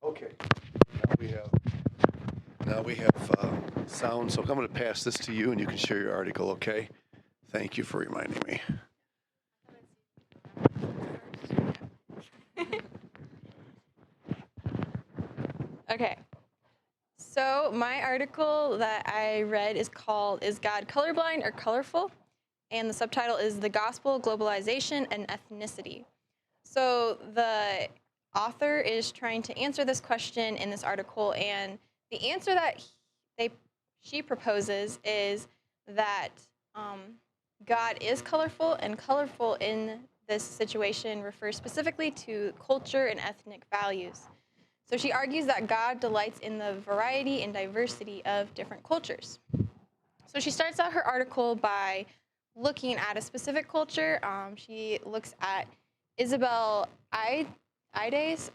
Okay, now we have sound. So I'm going to pass this to you, and you can share your article. Okay. Thank you for reminding me. Okay. So my article that I read is called "Is God Colorblind or Colorful?" And the subtitle is "The Gospel, Globalization, and Ethnicity." So the author is trying to answer this question in this article, and the answer that she proposes is that um, God is colorful, and colorful in this situation refers specifically to culture and ethnic values. So she argues that God delights in the variety and diversity of different cultures. So she starts out her article by looking at a specific culture. She looks at Isabel Ides,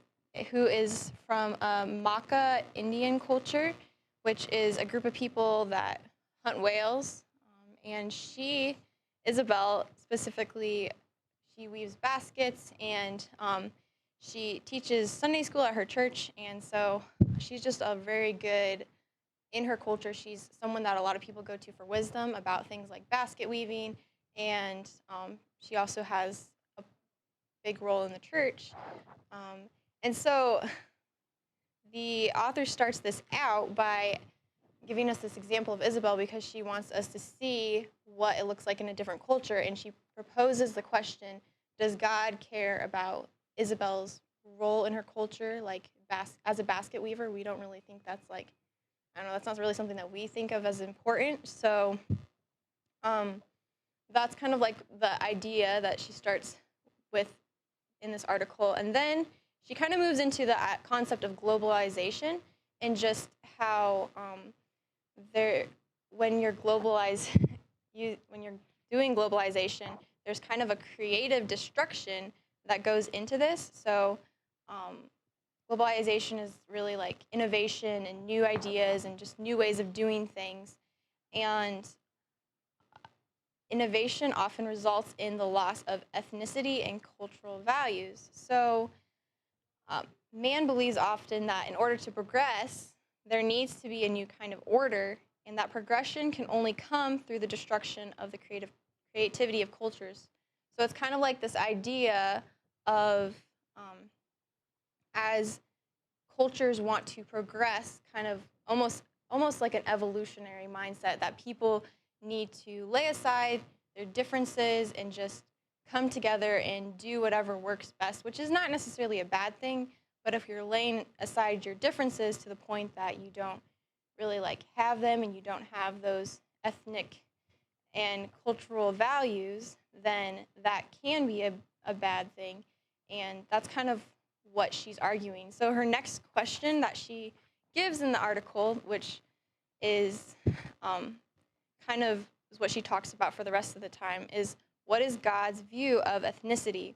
who is from a Maka Indian culture, which is a group of people that hunt whales. And Isabel specifically, she weaves baskets and she teaches Sunday school at her church. And so she's just a very good in her culture. She's someone that a lot of people go to for wisdom about things like basket weaving, and she also has a big role in the church. And so the author starts this out by giving us this example of Isabel because she wants us to see what it looks like in a different culture, and she proposes the question, does God care about Isabel's role in her culture, like as a basket weaver? We don't really think that's like, I don't know, that's not really something that we think of as important. So that's kind of like the idea that she starts with in this article. And then she kind of moves into the concept of globalization and just how when you're when you're doing globalization, there's kind of a creative destruction that goes into this. So globalization is really like innovation and new ideas and just new ways of doing things. And innovation often results in the loss of ethnicity and cultural values. So man believes often that in order to progress, there needs to be a new kind of order, and that progression can only come through the destruction of the creativity of cultures. So it's kind of like this idea of as cultures want to progress, kind of almost like an evolutionary mindset that people need to lay aside their differences and just come together and do whatever works best, which is not necessarily a bad thing. But if you're laying aside your differences to the point that you don't really like have them and you don't have those ethnic and cultural values, then that can be a bad thing. And that's kind of what she's arguing. So her next question that she gives in the article, which is kind of is what she talks about for the rest of the time, is what is God's view of ethnicity?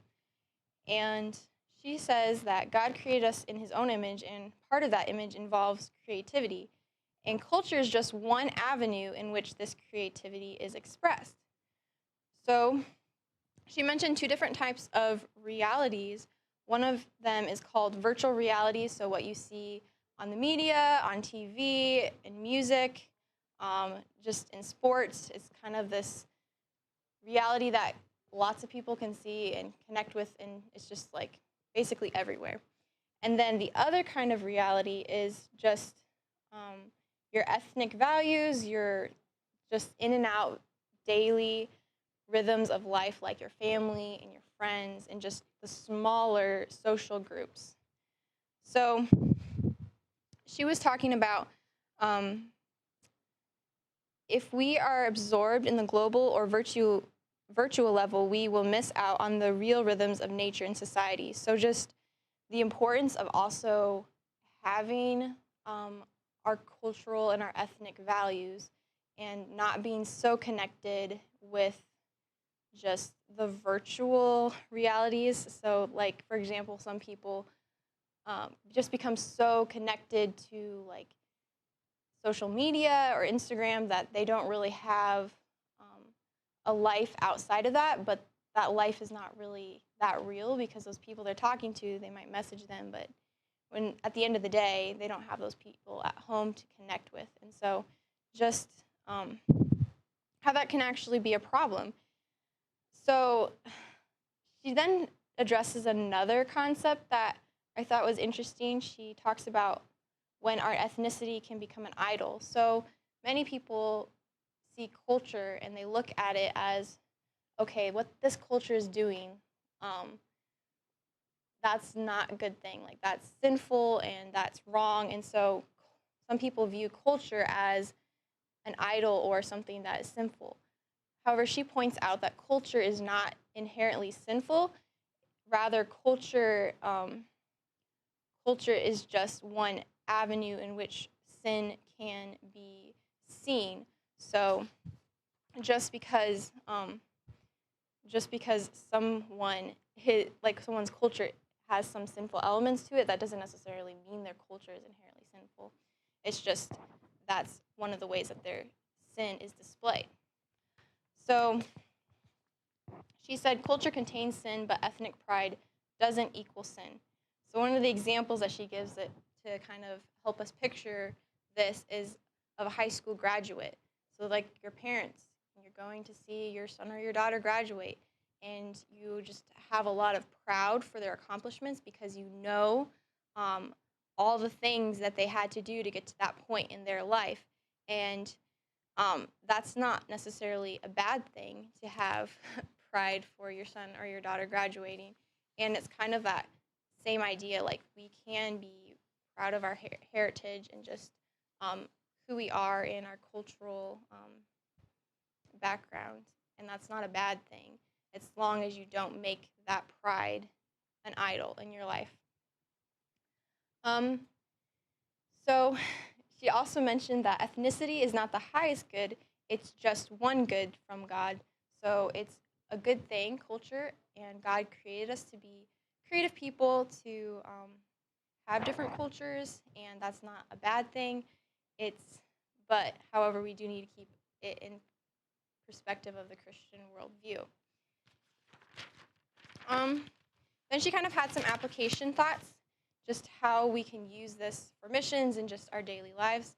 And she says that God created us in his own image, and part of that image involves creativity. And culture is just one avenue in which this creativity is expressed. So she mentioned two different types of realities. One of them is called virtual reality, so what you see on the media, on TV, in music, just in sports. It's kind of this reality that lots of people can see and connect with, and it's just like basically everywhere. And then the other kind of reality is just your ethnic values, your just in and out daily rhythms of life, like your family and your friends and just the smaller social groups. So she was talking about if we are absorbed in the global or virtual level, we will miss out on the real rhythms of nature and society. So just the importance of also having our cultural and our ethnic values and not being so connected with just the virtual realities. So like, for example, some people just become so connected to like social media or Instagram that they don't really have a life outside of that, but that life is not really that real because those people they're talking to, they might message them, but when at the end of the day, they don't have those people at home to connect with. And so just how that can actually be a problem. So she then addresses another concept that I thought was interesting. She talks about when our ethnicity can become an idol. So many people see culture and they look at it as, okay, what this culture is doing, that's not a good thing. Like, that's sinful and that's wrong. And so some people view culture as an idol or something that is sinful. However, she points out that culture is not inherently sinful. Rather, culture is just one avenue in which sin can be seen. So just because someone's culture has some sinful elements to it, that doesn't necessarily mean their culture is inherently sinful. It's just that's one of the ways that their sin is displayed. So she said culture contains sin, but ethnic pride doesn't equal sin. So one of the examples that she gives it to kind of help us picture this is of a high school graduate. So like your parents, you're going to see your son or your daughter graduate, and you just have a lot of pride for their accomplishments because you know all the things that they had to do to get to that point in their life. And that's not necessarily a bad thing to have pride for your son or your daughter graduating. And it's kind of that same idea, like we can be proud of our heritage and just who we are in our cultural background. And that's not a bad thing, as long as you don't make that pride an idol in your life. So she also mentioned that ethnicity is not the highest good, it's just one good from God. So it's a good thing, culture, and God created us to be creative people, to have different cultures, and that's not a bad thing. But however, we do need to keep it in perspective of the Christian worldview. Then she kind of had some application thoughts, just how we can use this for missions and just our daily lives.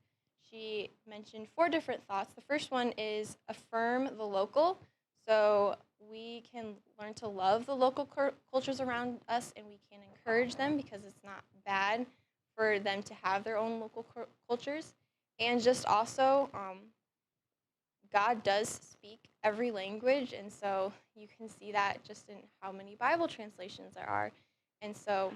She mentioned 4 different thoughts. The first one is affirm the local. So we can learn to love the local cultures around us, and we can encourage them because it's not bad for them to have their own local cultures. And just also, God does speak every language, and so you can see that just in how many Bible translations there are. And so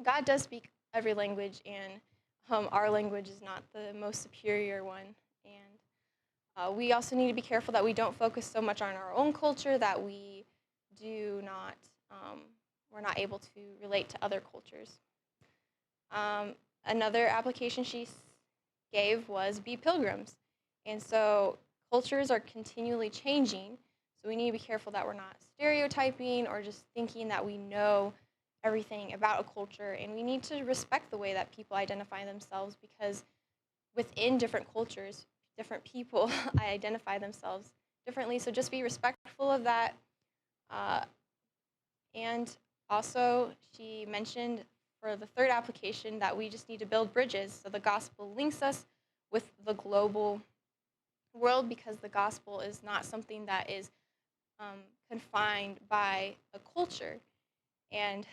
God does speak every language, and our language is not the most superior one. And we also need to be careful that we don't focus so much on our own culture that we're not able to relate to other cultures. Another application she gave was be pilgrims. And so cultures are continually changing, so we need to be careful that we're not stereotyping or just thinking that we know everything about a culture, and we need to respect the way that people identify themselves, because within different cultures, different people identify themselves differently, so just be respectful of that. And also, she mentioned for the third application that we just need to build bridges, so the gospel links us with the global world, because the gospel is not something that is confined by a culture. And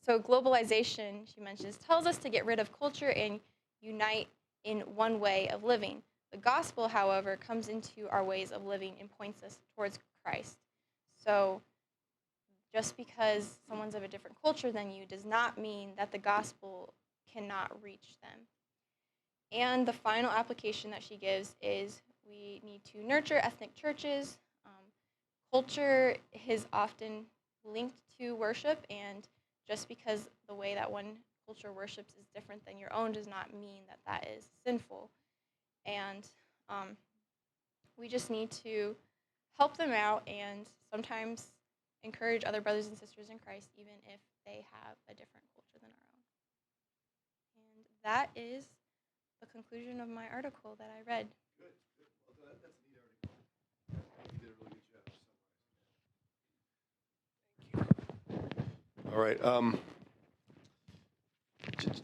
so globalization, she mentions, tells us to get rid of culture and unite in one way of living. The gospel, however, comes into our ways of living and points us towards Christ. So just because someone's of a different culture than you does not mean that the gospel cannot reach them. And the final application that she gives is we need to nurture ethnic churches. Culture is often linked to worship, and just because the way that one culture worships is different than your own does not mean that that is sinful. And we just need to help them out and sometimes encourage other brothers and sisters in Christ, even if they have a different culture than our own. And that is the conclusion of my article that I read. Good. Well, that's a neat article. You did a really good job. Thank you. All right.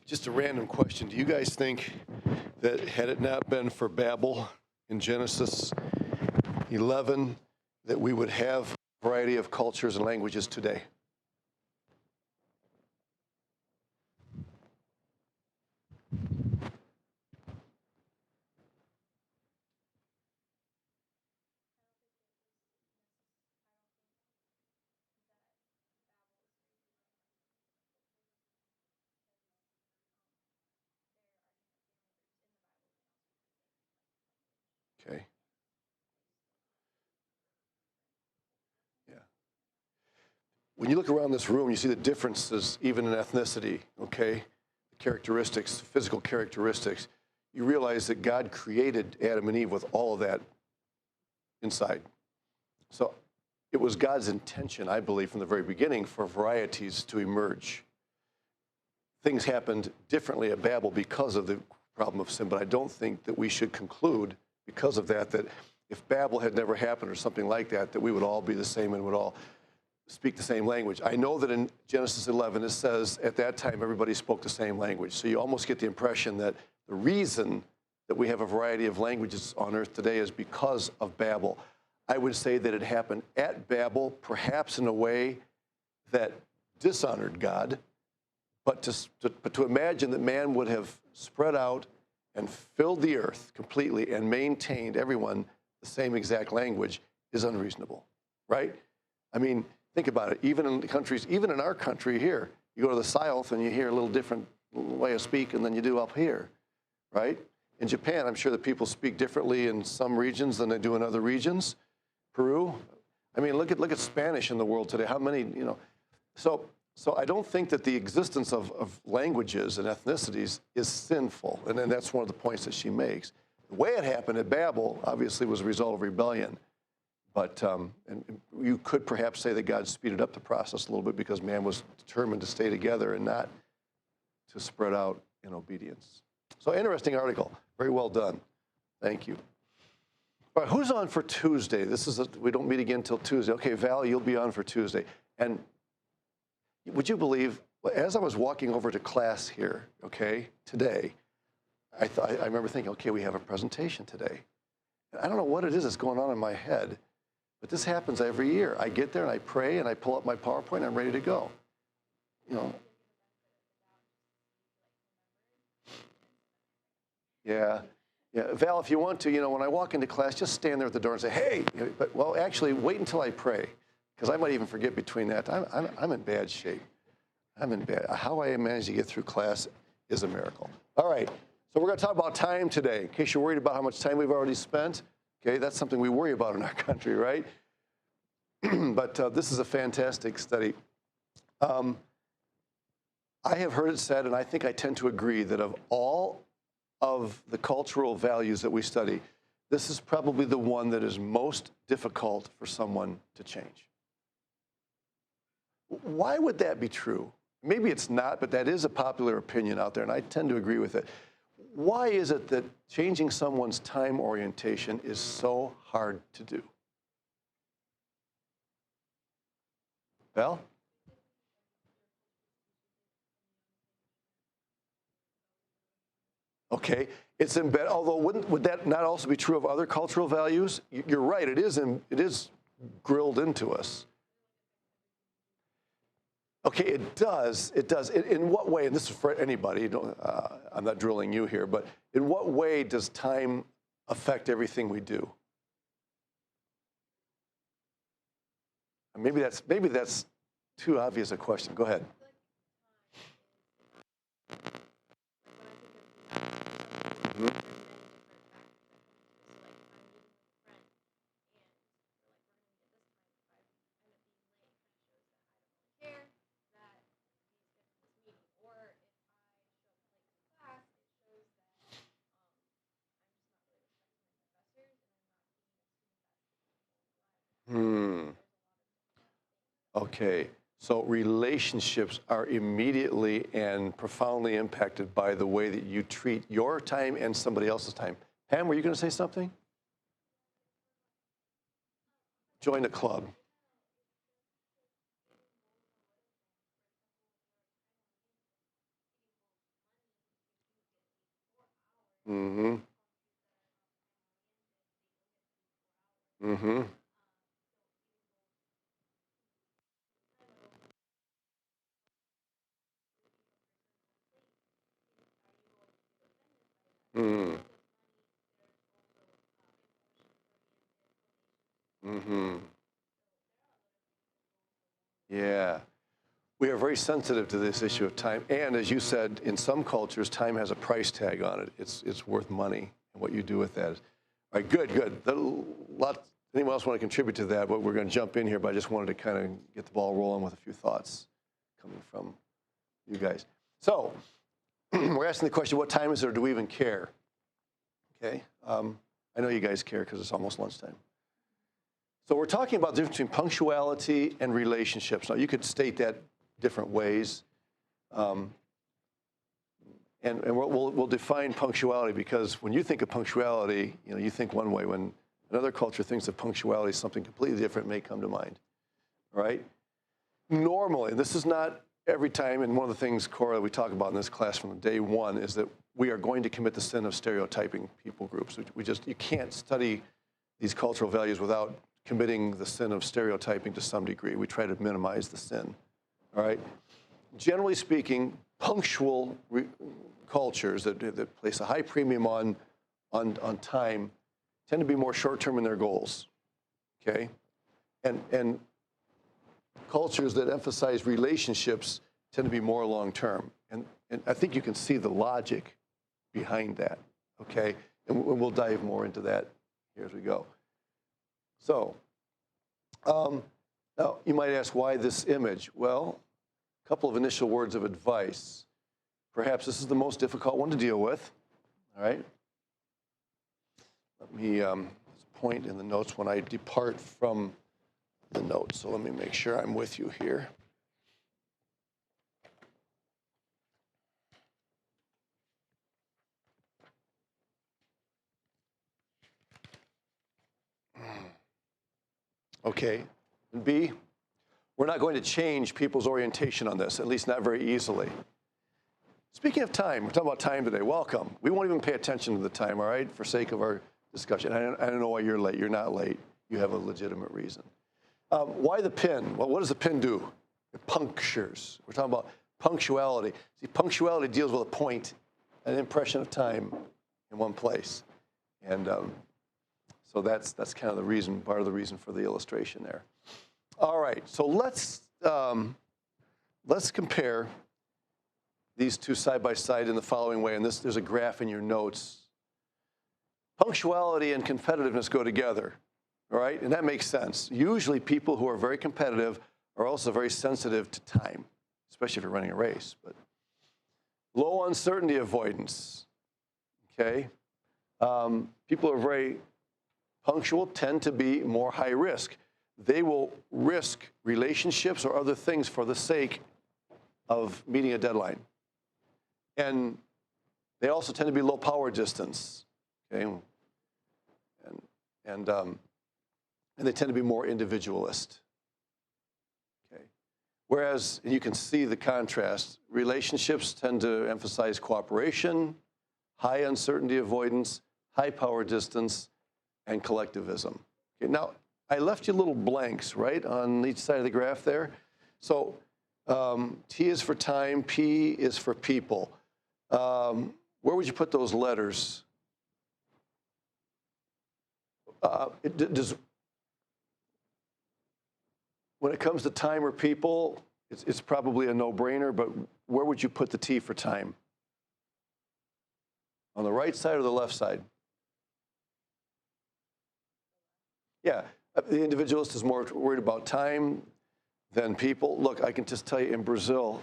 Just a random question. Do you guys think that had it not been for Babel in Genesis 11, that we would have a variety of cultures and languages today? Okay. Yeah. When you look around this room, you see the differences even in ethnicity, okay? Characteristics, physical characteristics. You realize that God created Adam and Eve with all of that inside. So it was God's intention, I believe, from the very beginning for varieties to emerge. Things happened differently at Babel because of the problem of sin, but I don't think that we should conclude because of that if Babel had never happened or something like that, that we would all be the same and would all speak the same language. I know that in Genesis 11 it says at that time everybody spoke the same language. So you almost get the impression that the reason that we have a variety of languages on earth today is because of Babel. I would say that it happened at Babel, perhaps in a way that dishonored God, but to imagine that man would have spread out and filled the earth completely and maintained everyone the same exact language is unreasonable, right? I mean, think about it. Even in countries, even in our country here, you go to the South and you hear a little different way of speaking than you do up here, right? In Japan, I'm sure that people speak differently in some regions than they do in other regions. Peru, I mean, look at Spanish in the world today. How many, So I don't think that the existence of languages and ethnicities is sinful, and then that's one of the points that she makes. The way it happened at Babel, obviously, was a result of rebellion. But and you could perhaps say that God speeded up the process a little bit because man was determined to stay together and not to spread out in obedience. So interesting article. Very well done. Thank you. All right, who's on for Tuesday? We don't meet again until Tuesday. Okay, Val, you'll be on for Tuesday. And would you believe, as I was walking over to class here, okay, today, I remember thinking, okay, we have a presentation today. And I don't know what it is that's going on in my head, but this happens every year. I get there and I pray and I pull up my PowerPoint and I'm ready to go. Yeah. Val, if you want to, when I walk into class, just stand there at the door and say, hey, well, actually, wait until I pray, because I might even forget between that. I'm in bad shape. How I managed to get through class is a miracle. All right. So we're going to talk about time today. In case you're worried about how much time we've already spent, okay, that's something we worry about in our country, right? But this is a fantastic study. I have heard it said, and I think I tend to agree, that of all of the cultural values that we study, this is probably the one that is most difficult for someone to change. Why would that be true? Maybe it's not, but that is a popular opinion out there, and I tend to agree with it. Why is it that changing someone's time orientation is so hard to do? Val? Okay, it's embedded, although would that not also be true of other cultural values? You're right, it is grilled into us. Okay, it does. In what way, and this is for anybody, I'm not drilling you here, but in what way does time affect everything we do? Maybe that's too obvious a question. Go ahead. Mhm. Hmm. Okay. So relationships are immediately and profoundly impacted by the way that you treat your time and somebody else's time. Pam, were you going to say something? Join a club. Mm-hmm. Mm-hmm. Mm-hmm. Mm-hmm. Yeah. We are very sensitive to this issue of time. And as you said, in some cultures, time has a price tag on it. It's worth money. And what you do with that is, all right, good, good. Anyone else want to contribute to that? But we're going to jump in here, but I just wanted to kind of get the ball rolling with a few thoughts coming from you guys. So we're asking the question, what time is it, or do we even care? Okay. I know you guys care because it's almost lunchtime. So we're talking about the difference between punctuality and relationships. Now, you could state that different ways. And we'll define punctuality, because when you think of punctuality, you think one way. When another culture thinks of punctuality, something completely different may come to mind, right? Normally, and this is not every time, and one of the things, Cora, we talk about in this class from day one is that we are going to commit the sin of stereotyping people groups. You can't study these cultural values without committing the sin of stereotyping to some degree. We try to minimize the sin, all right? Generally speaking, punctual cultures that place a high premium on time tend to be more short-term in their goals, okay? And cultures that emphasize relationships tend to be more long-term. And I think you can see the logic behind that, okay? And we'll dive more into that here as we go. So, now you might ask, why this image? Well, a couple of initial words of advice. Perhaps this is the most difficult one to deal with, all right? Let me point in the notes when I depart from the notes. So let me make sure I'm with you here. Okay, and B, we're not going to change people's orientation on this, at least not very easily. Speaking of time, we're talking about time today. Welcome. We won't even pay attention to the time, all right, for sake of our discussion. I don't know why you're late. You're not late. You have a legitimate reason. Why the pin? Well, what does the pin do? It punctures. We're talking about punctuality. See, punctuality deals with a point, an impression of time in one place. And so that's kind of the reason, part of the reason for the illustration there. All right, so let's compare these two side by side in the following way. And there's a graph in your notes. Punctuality and competitiveness go together, all right? And that makes sense. Usually people who are very competitive are also very sensitive to time, especially if you're running a race. But low uncertainty avoidance, okay? People who are very punctual tend to be more high risk. They will risk relationships or other things for the sake of meeting a deadline. And they also tend to be low power distance, okay? And they tend to be more individualist, okay? Whereas, and you can see the contrast, relationships tend to emphasize cooperation, high uncertainty avoidance, high power distance, and collectivism. Okay, now, I left you little blanks, right, on each side of the graph there. So T is for time, P is for people. Where would you put those letters? When it comes to time or people, it's probably a no-brainer, but where would you put the T for time? On the right side or the left side? Yeah, the individualist is more worried about time than people. Look, I can just tell you, in Brazil,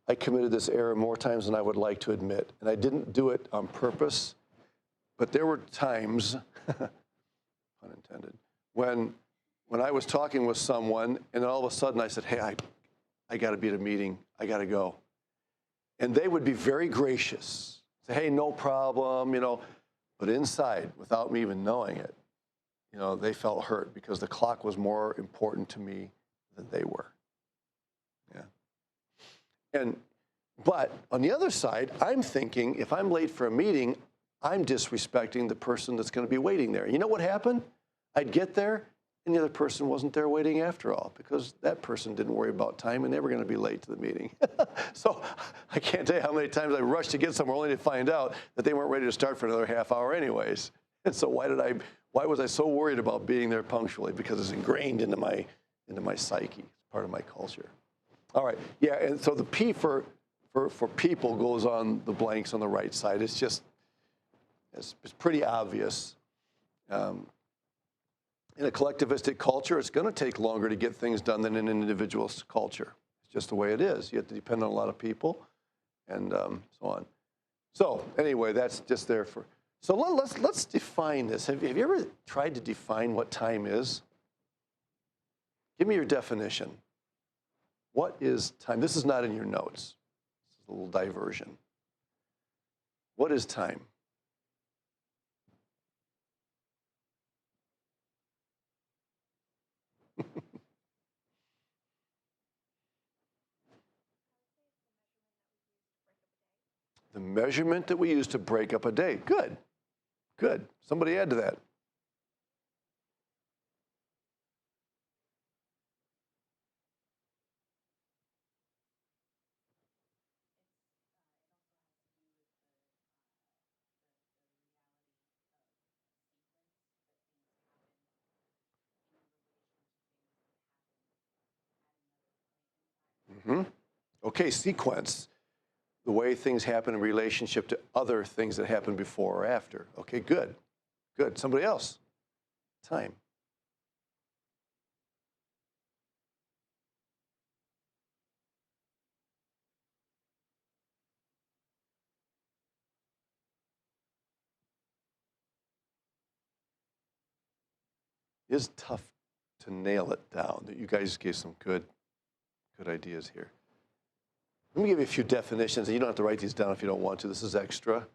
I committed this error more times than I would like to admit. And I didn't do it on purpose, but there were times, pun intended, when I was talking with someone and all of a sudden I said, hey, I got to be at a meeting. I got to go. And they would be very gracious. Say, hey, no problem, But inside, without me even knowing it, they felt hurt because the clock was more important to me than they were. Yeah. But on the other side, I'm thinking, if I'm late for a meeting, I'm disrespecting the person that's going to be waiting there. You know what happened? I'd get there, and the other person wasn't there waiting after all, because that person didn't worry about time, and they were going to be late to the meeting. So I can't tell you how many times I rushed to get somewhere only to find out that they weren't ready to start for another half hour anyways. And so why was I so worried about being there punctually? Because it's ingrained into my psyche, part of my culture. All right, yeah, and so the P for people goes on the blanks on the right side. It's pretty obvious. In a collectivistic culture, it's going to take longer to get things done than in an individual's culture. It's just the way it is. You have to depend on a lot of people, and so on. So anyway, that's just there for. So let's define this. Have you ever tried to define what time is? Give me your definition. What is time? This is not in your notes. This is a little diversion. What is time? The measurement that we use to break up a day. Good. Good. Somebody add to that. Mm-hmm. Okay, sequence. The way things happen in relationship to other things that happened before or after. Okay, good. Good. Somebody else. Time. It is tough to nail it down. You guys gave some good ideas here. Let me give you a few definitions, and you don't have to write these down if you don't want to. This is extra.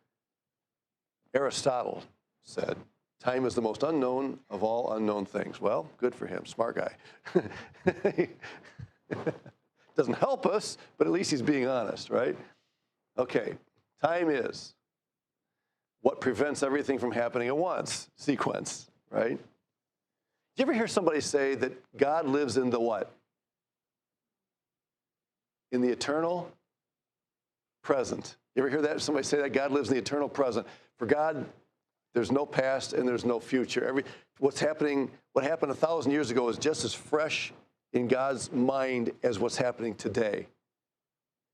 Aristotle said, time is the most unknown of all unknown things. Well, good for him, smart guy. Doesn't help us, but at least he's being honest, right? Okay, time is what prevents everything from happening at once, sequence, right? Do you ever hear somebody say that God lives in the what? In the eternal present. You ever hear that? Somebody say that God lives in the eternal present. For God, there's no past and there's no future. What happened 1,000 years ago is just as fresh in God's mind as what's happening today.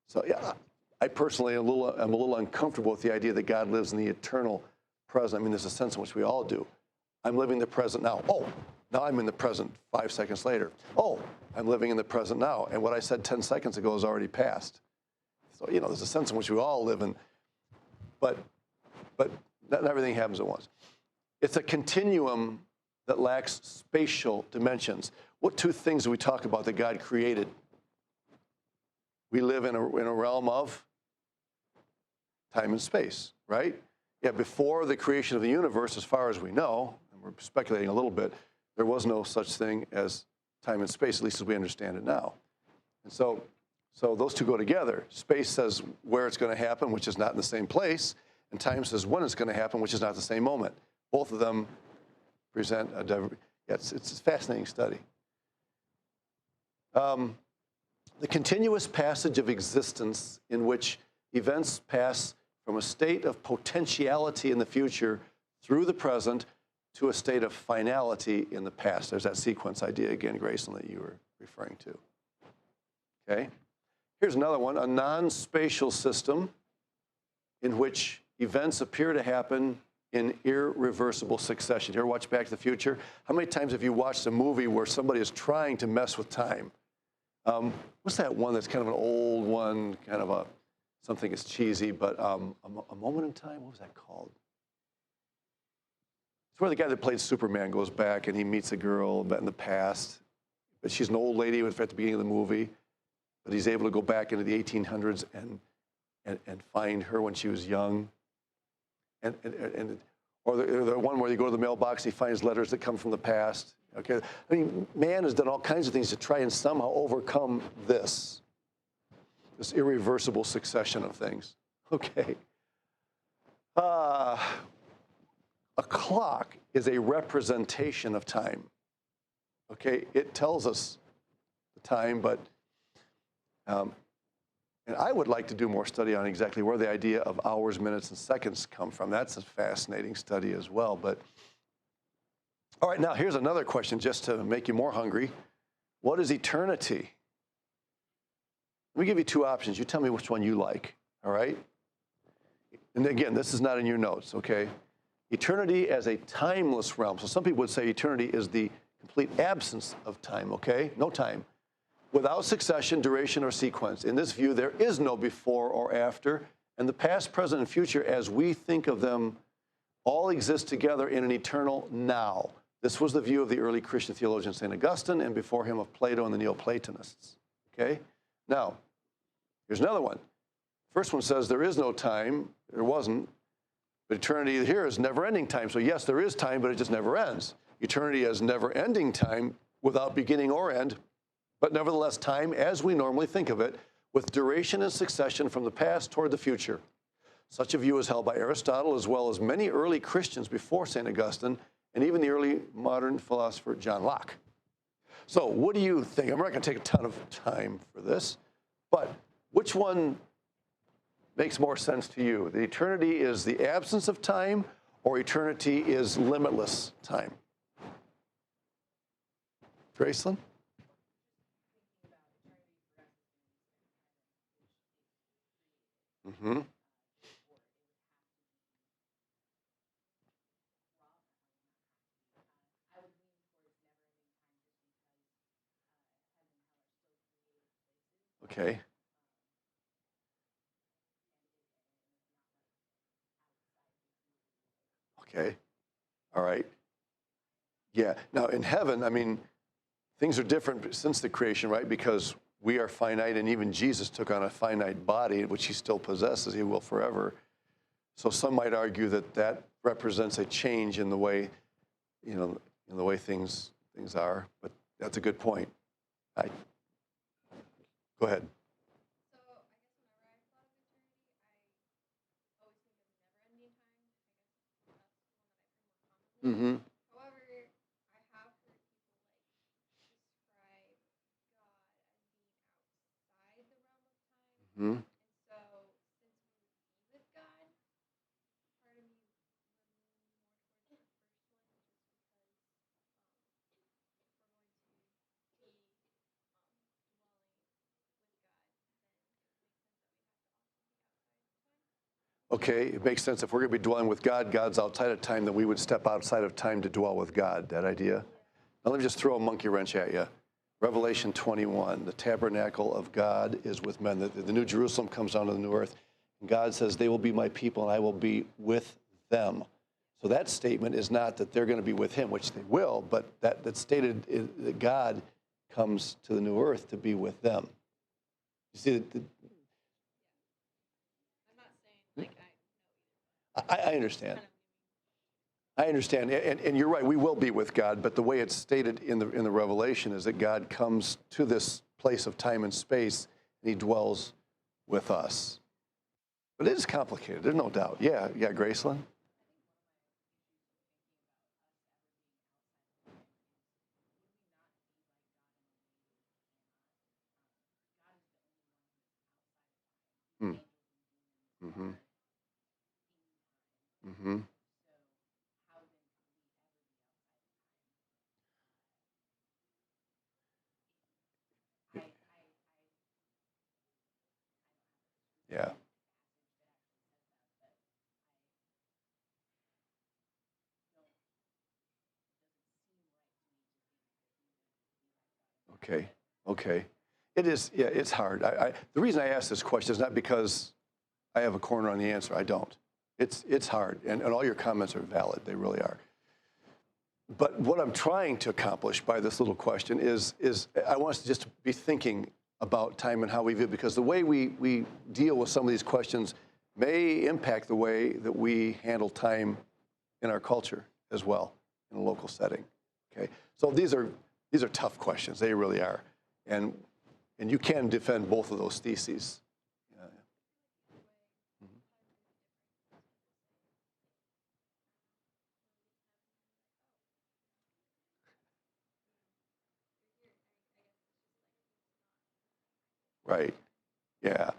So yeah, I personally am a little uncomfortable with the idea that God lives in the eternal present. I mean, there's a sense in which we all do. I'm living the present now. Oh, now I'm in the present 5 seconds later. Oh, I'm living in the present now. And what I said 10 seconds ago is already past. So, there's a sense in which we all live in, but not everything happens at once. It's a continuum that lacks spatial dimensions. What two things do we talk about that God created? We live in a realm of time and space, right? Yeah, before the creation of the universe, as far as we know, and we're speculating a little bit, there was no such thing as time and space, at least as we understand it now. And so those two go together. Space says where it's going to happen, which is not in the same place, and time says when it's going to happen, which is not the same moment. Both of them present it's a fascinating study. The continuous passage of existence in which events pass from a state of potentiality in the future through the present to a state of finality in the past. There's that sequence idea again, Grayson, that you were referring to. Okay? Here's another one, a non-spatial system in which events appear to happen in irreversible succession. You ever watch Back to the Future? How many times have you watched a movie where somebody is trying to mess with time? What's that one that's kind of an old one, kind of something is cheesy, but a Moment in Time, what was that called? It's where the guy that played Superman goes back and he meets a girl in the past, but she's an old lady at the beginning of the movie, but he's able to go back into the 1800s and find her when she was young. Or the one where you go to the mailbox, he finds letters that come from the past. Okay, I mean, man has done all kinds of things to try and somehow overcome this irreversible succession of things. Okay. Uh, a clock is a representation of time. Okay, it tells us the time, but and I would like to do more study on exactly where the idea of hours, minutes, and seconds come from. That's a fascinating study as well. But all right, now here's another question just to make you more hungry. What is eternity? Let me give you two options. You tell me which one you like, all right? And again, this is not in your notes, okay? Eternity as a timeless realm. So some people would say eternity is the complete absence of time, okay? No time. Without succession, duration, or sequence. In this view, there is no before or after, and the past, present, and future, as we think of them, all exist together in an eternal now. This was the view of the early Christian theologian St. Augustine, and before him of Plato and the Neoplatonists, okay? Now, here's another one. First one says there is no time. There wasn't. But eternity here is never-ending time. So yes, there is time, but it just never ends. Eternity is never-ending time without beginning or end, but nevertheless time as we normally think of it, with duration and succession from the past toward the future. Such a view is held by Aristotle as well as many early Christians before St. Augustine and even the early modern philosopher John Locke. So what do you think? I'm not going to take a ton of time for this, but which one makes more sense to you? The eternity is the absence of time, or eternity is limitless time? Graceland? Mm-hmm. Okay. Okay. All right. Yeah. Now in heaven, I mean, things are different since the creation, right? Because we are finite, and even Jesus took on a finite body, which he still possesses. He will forever. So some might argue that that represents a change in the way, you know, in the way things are. But that's a good point. Go ahead. Mm-hmm. Mm-hmm. Okay, it makes sense. If we're going to be dwelling with God, God's outside of time, then we would step outside of time to dwell with God. That idea. Now let me just throw a monkey wrench at you. Revelation 21, the tabernacle of God is with men. The New Jerusalem comes down to the new earth. And God says, they will be my people and I will be with them. So that statement is not that they're going to be with him, which they will, but that's stated that God comes to the new earth to be with them. You see, I understand. I understand, and you're right. We will be with God, but the way it's stated in the Revelation is that God comes to this place of time and space, and He dwells with us. But it is complicated. There's no doubt. Yeah, Graceland. Hmm. Mm-hmm. Mm-hmm. Yeah. Okay. Okay. It is. Yeah. It's hard. The reason I ask this question is not because I have a corner on the answer. I don't. It's hard, and all your comments are valid. They really are. But what I'm trying to accomplish by this little question is I want us to just be thinking about time and how we view it, because the way we deal with some of these questions may impact the way that we handle time in our culture as well, in a local setting. Okay, so these are tough questions. They really are, and you can defend both of those theses. right. Yeah,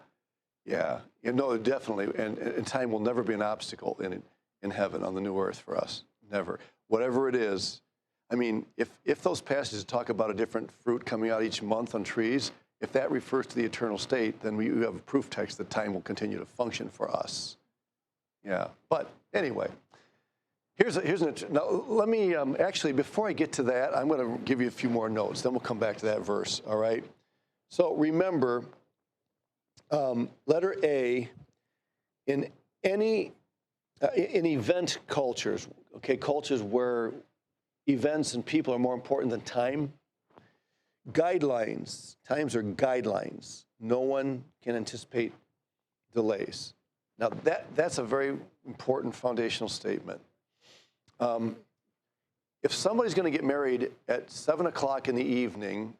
yeah. No, definitely. And time will never be an obstacle in heaven on the new earth for us. Never. Whatever it is. I mean, if those passages talk about a different fruit coming out each month on trees, if that refers to the eternal state, then we have a proof text that time will continue to function for us. Yeah. But anyway, now let me actually, before I get to that, I'm going to give you a few more notes. Then we'll come back to that verse. All right. So remember, letter A, in any in event cultures, okay, cultures where events and people are more important than time, guidelines, times are guidelines. No one can anticipate delays. Now, that's a very important foundational statement. If somebody's going to get married at 7 o'clock in the evening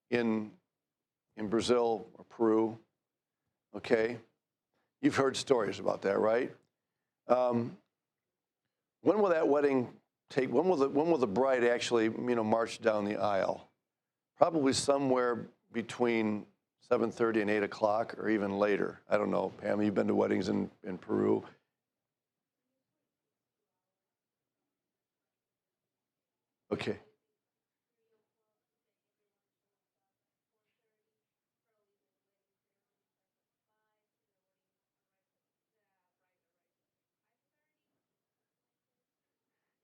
in Brazil or Peru, okay, you've heard stories about that, right? When will that wedding take? When will the bride actually, march down the aisle? Probably somewhere between 7:30 and 8 o'clock, or even later. I don't know, Pam. You've been to weddings in Peru. Okay.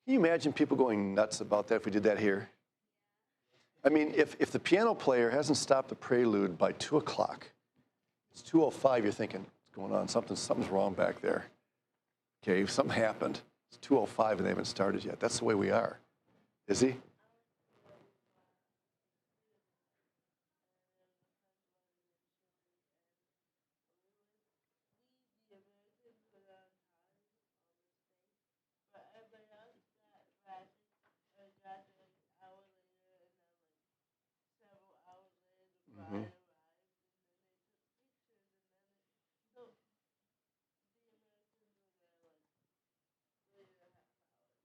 Can you imagine people going nuts about that if we did that here? I mean, if the piano player hasn't stopped the prelude by 2 o'clock, it's 2:05, you're thinking, what's going on? Something's wrong back there. Okay, something happened. It's 2:05 and they haven't started yet. That's the way we are. Is he? Mm-hmm.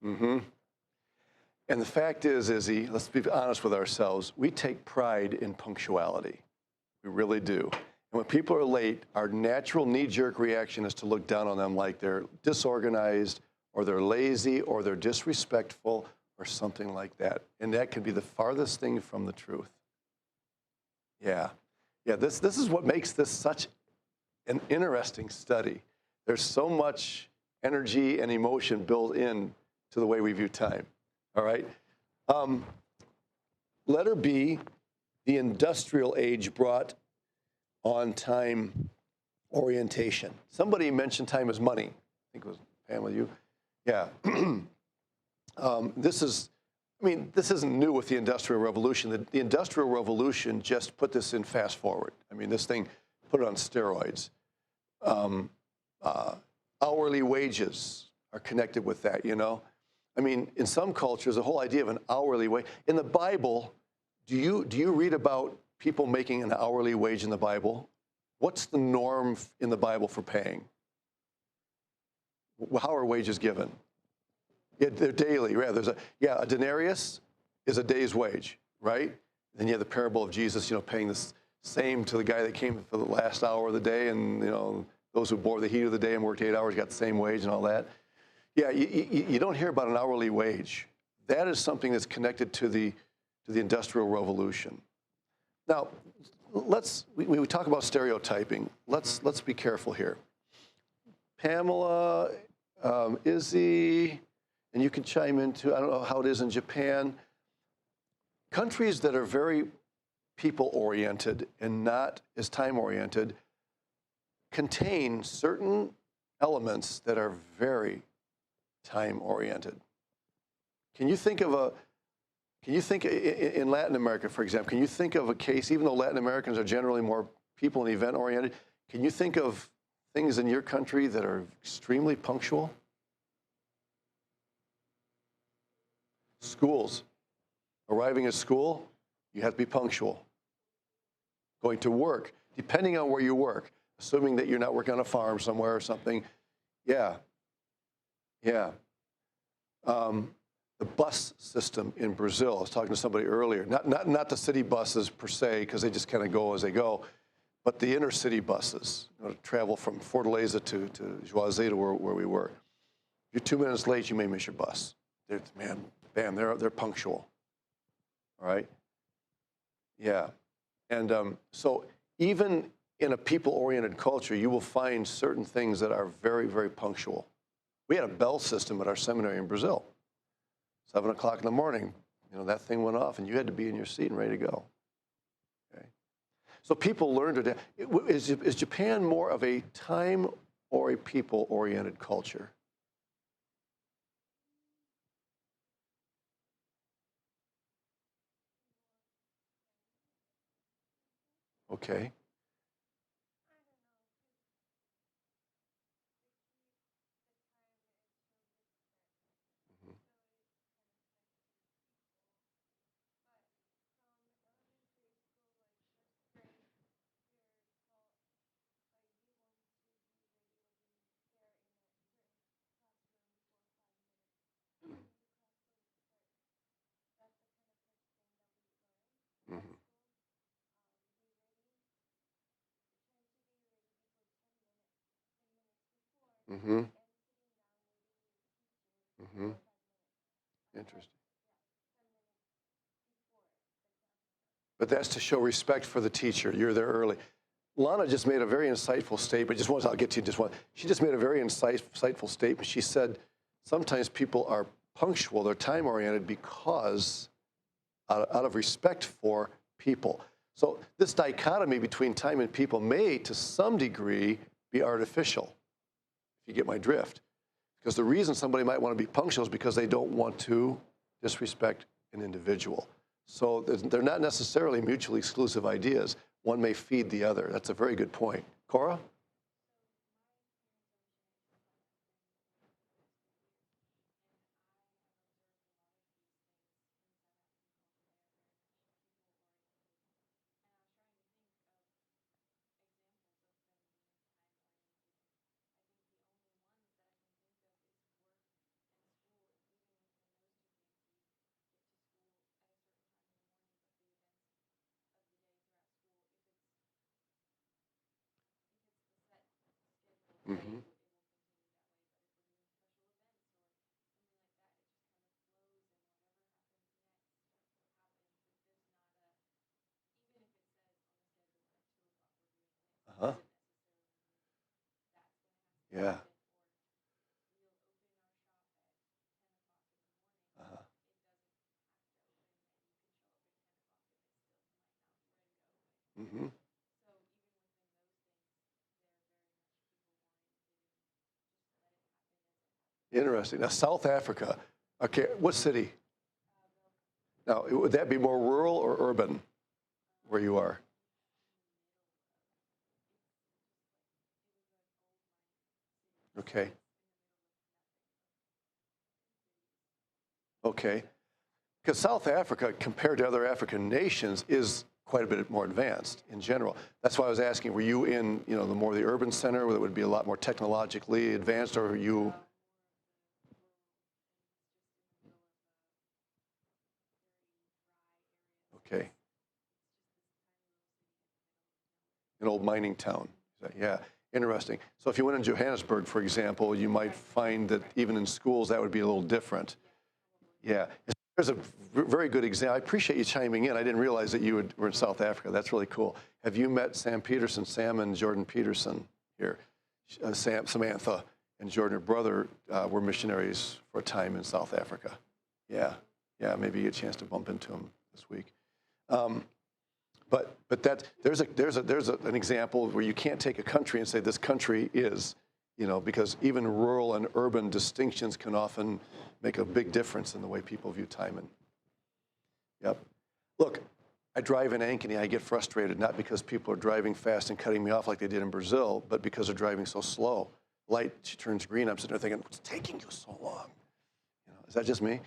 Mm-hmm. And the fact is, Izzy, let's be honest with ourselves, we take pride in punctuality. We really do. And when people are late, our natural knee-jerk reaction is to look down on them like they're disorganized, or they're lazy, or they're disrespectful, or something like that. And that can be the farthest thing from the truth. Yeah. Yeah, this is what makes this such an interesting study. There's so much energy and emotion built in to the way we view time. All right. Letter B, the industrial age brought on time orientation. Somebody mentioned time as money. I think it was Pam with you. Yeah. This isn't new with the Industrial Revolution. The Industrial Revolution just put this in fast forward. I mean, this thing put it on steroids. Hourly wages are connected with that, I mean, in some cultures, the whole idea of an hourly wage. In the Bible, do you read about people making an hourly wage in the Bible? What's the norm in the Bible for paying? How are wages given? Yeah, they're daily. Yeah, a denarius is a day's wage, right? Then you have the parable of Jesus, paying the same to the guy that came for the last hour of the day, and those who bore the heat of the day and worked 8 hours got the same wage and all that. Yeah, you don't hear about an hourly wage. That is something that's connected to the Industrial Revolution. Now, we talk about stereotyping. Let's be careful here. Pamela, Izzy, and you can chime in too. I don't know how it is in Japan. Countries that are very people-oriented and not as time-oriented contain certain elements that are very time-oriented. Can you think in Latin America, for example, can you think of a case, even though Latin Americans are generally more people and event-oriented, can you think of things in your country that are extremely punctual? Schools. Arriving at school, you have to be punctual. Going to work, depending on where you work, assuming that you're not working on a farm somewhere or something. Yeah. The bus system in Brazil, I was talking to somebody earlier, not the city buses per se, because they just kind of go as they go. but the inner city buses, to travel from Fortaleza to Juazeiro, where we were. If you're 2 minutes late, you may miss your bus. Man, bam, they're punctual. All right? Yeah. And so even in a people-oriented culture, you will find certain things that are very, very punctual. We had a bell system at our seminary in Brazil. 7 o'clock in the morning, that thing went off, and you had to be in your seat and ready to go. Okay? So people learn to adapt. Is Japan more of a time or a people-oriented culture? Okay. Mm-hmm. Mm-hmm. Mm-hmm. Interesting. But that's to show respect for the teacher. You're there early. Lana just made a very insightful statement. I'll get to you just one. She just made a very insightful statement. She said, sometimes people are punctual, they're time-oriented because out of respect for people. So this dichotomy between time and people may, to some degree, be artificial, if you get my drift. Because the reason somebody might want to be punctual is because they don't want to disrespect an individual. So they're not necessarily mutually exclusive ideas. One may feed the other. That's a very good point. Cora? Mm-hmm. Uh-huh. Yeah. Uh-huh. Mm-hmm. Interesting. Now, South Africa. Okay, what city? Now, would that be more rural or urban where you are? Okay. Okay. Because South Africa, compared to other African nations, is quite a bit more advanced in general. That's why I was asking, were you in, the more the urban center where it would be a lot more technologically advanced, or are you? Okay. An old mining town. Yeah, interesting. So if you went in Johannesburg, for example, you might find that even in schools that would be a little different. Yeah. There's a very good example. I appreciate you chiming in. I didn't realize that you were in South Africa. That's really cool. Have you met Sam Peterson, Sam and Jordan Peterson here? Samantha and Jordan, her brother, were missionaries for a time in South Africa. Yeah. Yeah, maybe you get a chance to bump into them this week. But there's an example where you can't take a country and say this country is, because even rural and urban distinctions can often make a big difference in the way people view time. And yep, look, I drive in Ankeny, I get frustrated not because people are driving fast and cutting me off like they did in Brazil, but because they're driving so slow. Light turns green, I'm sitting there thinking, what's taking you so long? Is that just me?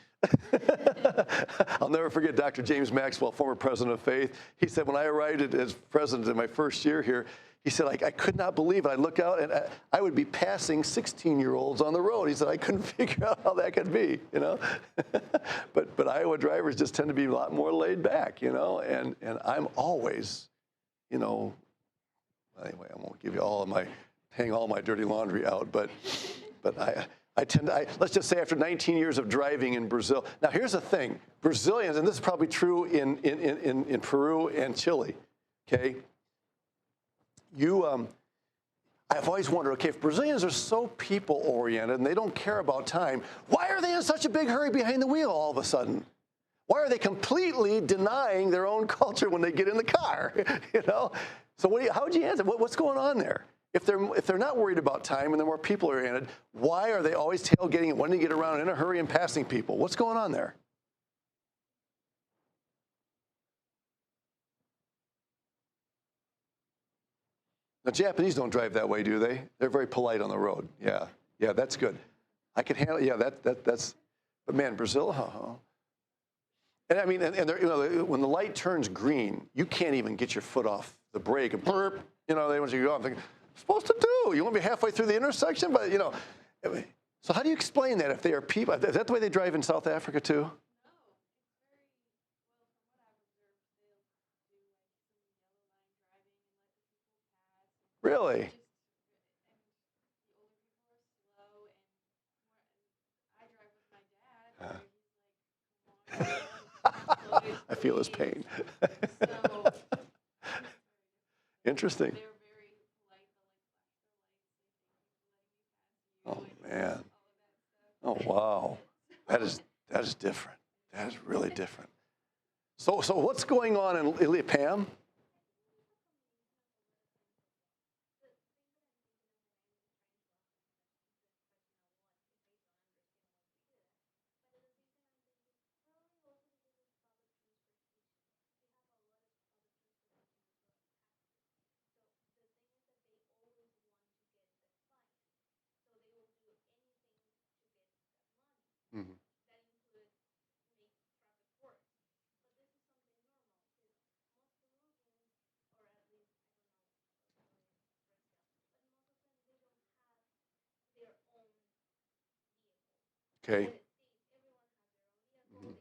I'll never forget Dr. James Maxwell, former president of Faith. He said, when I arrived as president in my first year here, he said, I could not believe it. I look out and I would be passing 16-year-olds on the road. He said, I couldn't figure out how that could be, But Iowa drivers just tend to be a lot more laid back, and I'm always, anyway, I won't give you hang all my dirty laundry out, but I tend to, let's just say after 19 years of driving in Brazil. Now here's the thing, Brazilians, and this is probably true in Peru and Chile, okay? I've always wondered, okay, if Brazilians are so people-oriented and they don't care about time, why are they in such a big hurry behind the wheel all of a sudden? Why are they completely denying their own culture when they get in the car? You know? So how would you answer? What's going on there? If they're not worried about time and they're more people-oriented, why are they always tailgating and wanting to get around in a hurry and passing people? What's going on there? The Japanese don't drive that way, do they? They're very polite on the road. Yeah, that's good. I can handle. Yeah, that's. But man, Brazil. And I mean, and when the light turns green, you can't even get your foot off the brake and burp. They want you to go. I'm thinking, supposed to do? You want to be halfway through the intersection, but So how do you explain that if they are people? Is that the way they drive in South Africa too? Really? I feel his pain. Interesting. Oh man. Oh wow. That is different. That is really different. So what's going on in Pam? Mm-hmm. Okay. Mm-hmm.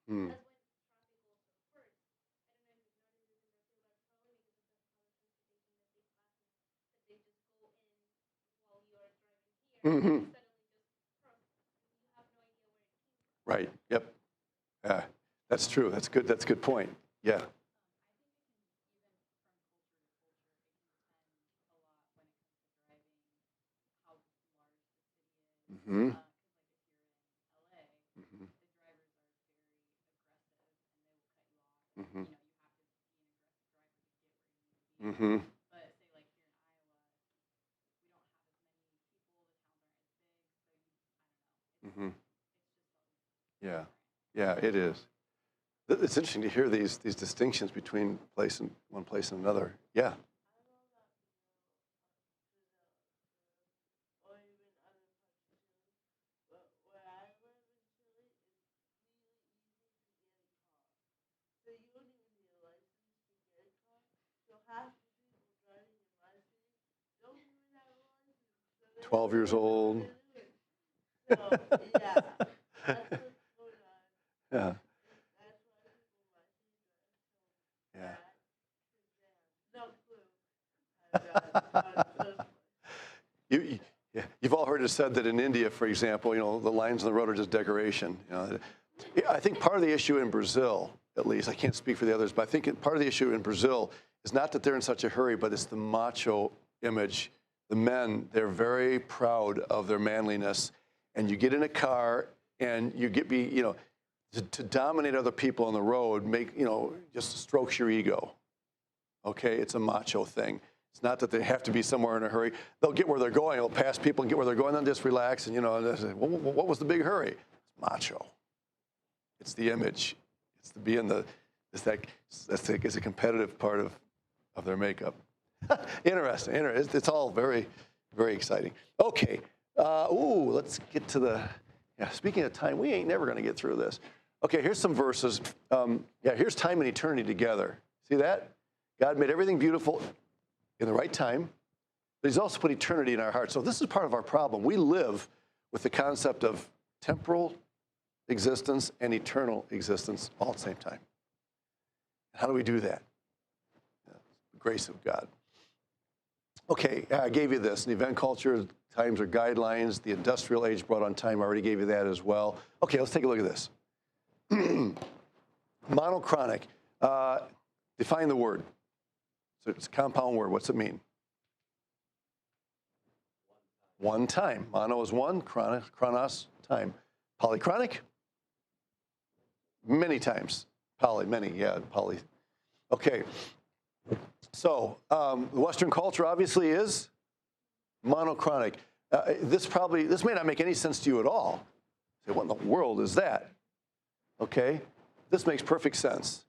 Mm. Mm-hmm. Right. Yep. Yeah. That's true. That's good. That's a good point. Yeah. Mm-hmm. Mm-hmm. Mm-hmm. Mm-hmm. Mm-hmm. Yeah. Yeah. It is. It's interesting to hear these distinctions between one place and another. Yeah. Half the people driving in my city don't even have a license. 12 years old. So, yeah, that's what's going on. Yeah. That's why people in my city drive so Yeah. bad. No clue. You've all heard it said that in India, for example, the lines on the road are just decoration. I think part of the issue in Brazil, at least, I can't speak for the others, but I think part of the issue in Brazil is not that they're in such a hurry, but it's the macho image. The men, they're very proud of their manliness, and you get in a car and to dominate other people on the road, just strokes your ego. Okay, it's a macho thing. It's not that they have to be somewhere in a hurry. They'll get where they're going. They'll pass people and get where they're going, then just relax. And what was the big hurry? It's macho. It's the image. It's the being it's a competitive part of their makeup. Interesting. It's all very, very exciting. Okay. Let's get to speaking of time, we ain't never going to get through this. Okay, here's some verses. Here's time and eternity together. See that? God made everything beautiful in the right time. but he's also put eternity in our hearts. So this is part of our problem. We live with the concept of temporal existence and eternal existence all at the same time. How do we do that? The grace of God. Okay, I gave you this. In event culture, times are guidelines. The industrial age brought on time, I already gave you that as well. Okay, let's take a look at this. Monochronic. Define the word. So it's a compound word. What's it mean? One time. Mono is one, chronos, time. Polychronic? Many times. Poly, many, yeah, poly. Okay. So the Western culture obviously is monochronic. This may not make any sense to you at all. Say, what in the world is that? Okay. This makes perfect sense.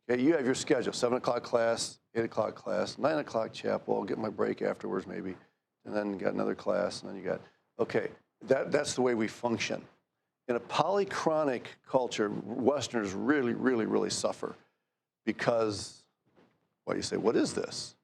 Okay, you have your schedule, 7 o'clock class, 8 o'clock class, 9 o'clock chapel, I'll get my break afterwards maybe, and then you got another class, and then you got, okay, that's the way we function. In a polychronic culture, Westerners really, really, really suffer because, well, you say, what is this?